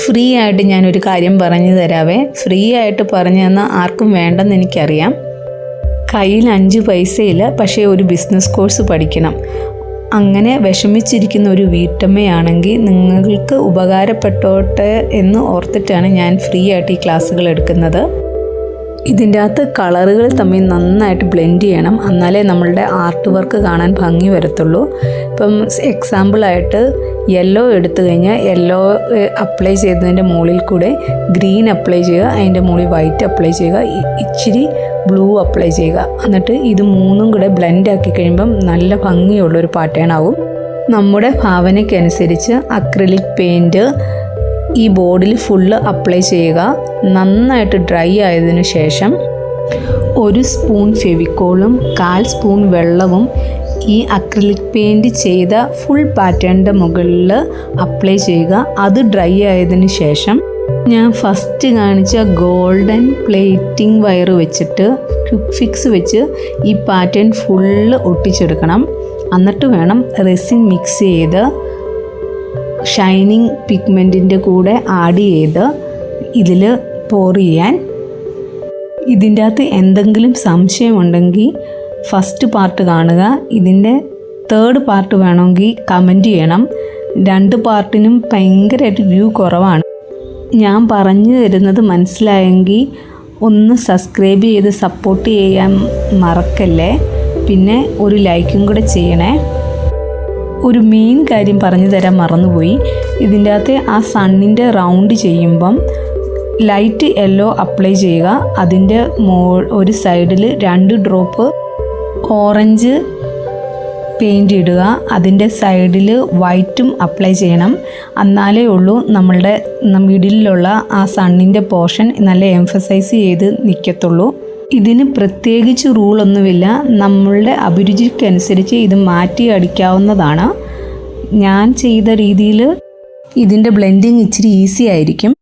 Free ആയിട്ട് ഞാനൊരു കാര്യം പറഞ്ഞു തരാവേ. ഫ്രീ ആയിട്ട് പറഞ്ഞു തന്നാൽ ആർക്കും വേണ്ടെന്ന് എനിക്കറിയാം. കയ്യിൽ 5 പൈസയില്ല, പക്ഷേ ഒരു ബിസിനസ് കോഴ്സ് പഠിക്കണം. അങ്ങനെ വിഷമിച്ചിരിക്കുന്ന ഒരു വീട്ടമ്മയാണെങ്കിൽ നിങ്ങൾക്ക് ഉപകാരപ്പെട്ടോട്ടെ എന്ന് ഓർത്തിട്ടാണ് ഞാൻ ഫ്രീ ആയിട്ട് ഈ ക്ലാസ്സുകൾ എടുക്കുന്നത്. ഇതിൻ്റെ അകത്ത് കളറുകൾ തമ്മിൽ നന്നായിട്ട് ബ്ലെൻഡ് ചെയ്യണം, എന്നാലേ നമ്മളുടെ ആർട്ട് വർക്ക് കാണാൻ ഭംഗി വരത്തുള്ളൂ. ഇപ്പം എക്സാമ്പിളായിട്ട് യെല്ലോ എടുത്തു കഴിഞ്ഞാൽ യെല്ലോ അപ്ലൈ ചെയ്തതിൻ്റെ മുകളിൽ കൂടെ ഗ്രീൻ അപ്ലൈ ചെയ്യുക, അതിൻ്റെ മുകളിൽ വൈറ്റ് അപ്ലൈ ചെയ്യുക, ഇച്ചിരി ബ്ലൂ അപ്ലൈ ചെയ്യുക. എന്നിട്ട് ഇത് മൂന്നും കൂടെ ബ്ലെൻഡ് ആക്കി കഴിയുമ്പം നല്ല ഭംഗിയുള്ളൊരു പാറ്റേൺ ആവും. നമ്മുടെ ഭാവനയ്ക്കനുസരിച്ച് അക്രിലിക് പെയിൻറ്റ് ഈ ബോർഡിൽ ഫുള്ള് അപ്ലൈ ചെയ്യുക. നന്നായിട്ട് ഡ്രൈ ആയതിനു ശേഷം 1 സ്പൂൺ ഫെവിക്കോളും 1/4 സ്പൂൺ വെള്ളവും ഈ അക്രിലിക് പെയിൻറ്റ് ചെയ്ത ഫുൾ പാറ്റേണിൻ്റെ മുകളിൽ അപ്ലൈ ചെയ്യുക. അത് ഡ്രൈ ആയതിനു ശേഷം ഞാൻ ഫസ്റ്റ് കാണിച്ച ഗോൾഡൻ പ്ലേറ്റിംഗ് വയർ വെച്ചിട്ട് ക്വിക്ക് ഫിക്സ് വെച്ച് ഈ പാറ്റേൺ ഫുള്ള് ഒട്ടിച്ചെടുക്കണം. എന്നിട്ട് വേണം റെസിൻ മിക്സ് ചെയ്ത് ഷൈനിങ് പിഗ്മെൻറ്റിൻ്റെ കൂടെ ആഡ് ചെയ്ത് ഇതിൽ പോർ ചെയ്യാൻ. ഇതിൻ്റെ അകത്ത് എന്തെങ്കിലും സംശയമുണ്ടെങ്കിൽ ഫസ്റ്റ് പാർട്ട് കാണുക. ഇതിൻ്റെ 3rd പാർട്ട് വേണമെങ്കിൽ കമൻറ്റ് ചെയ്യണം. 2 പാർട്ടിനും ഭയങ്കരമായിട്ട് വ്യൂ കുറവാണ്. ഞാൻ പറഞ്ഞു തരുന്നത് മനസ്സിലായെങ്കിൽ ഒന്ന് സബ്സ്ക്രൈബ് ചെയ്ത് സപ്പോർട്ട് ചെയ്യാൻ മറക്കല്ലേ. പിന്നെ ഒരു ലൈക്കും കൂടെ ചെയ്യണേ. ഒരു മെയിൻ കാര്യം പറഞ്ഞു തരാൻ മറന്നുപോയി. ഇതിൻ്റെ അകത്ത് ആ സണ്ണിൻ്റെ റൗണ്ട് ചെയ്യുമ്പം ലൈറ്റ് യെല്ലോ അപ്ലൈ ചെയ്യുക. അതിൻ്റെ ഒരു സൈഡിൽ 2 ഡ്രോപ്പ് ഓറഞ്ച് പെയിൻറ്റ് ഇടുക. അതിൻ്റെ സൈഡിൽ വൈറ്റും അപ്ലൈ ചെയ്യണം. എന്നാലേ ഉള്ളൂ നമ്മളുടെ മിഡിലുള്ള ആ സണ്ണിൻ്റെ പോർഷൻ നല്ല എംഫസൈസ് ചെയ്ത് നിൽക്കത്തുള്ളൂ. ഇതിന് പ്രത്യേകിച്ച് റൂളൊന്നുമില്ല. നമ്മളുടെ അഭിരുചിക്കനുസരിച്ച് ഇത് മാറ്റി അടിക്കാവുന്നതാണ്. ഞാൻ ചെയ്ത രീതിയിൽ ഇതിൻ്റെ ബ്ലെൻഡിങ് ഇച്ചിരി ഈസി ആയിരിക്കും.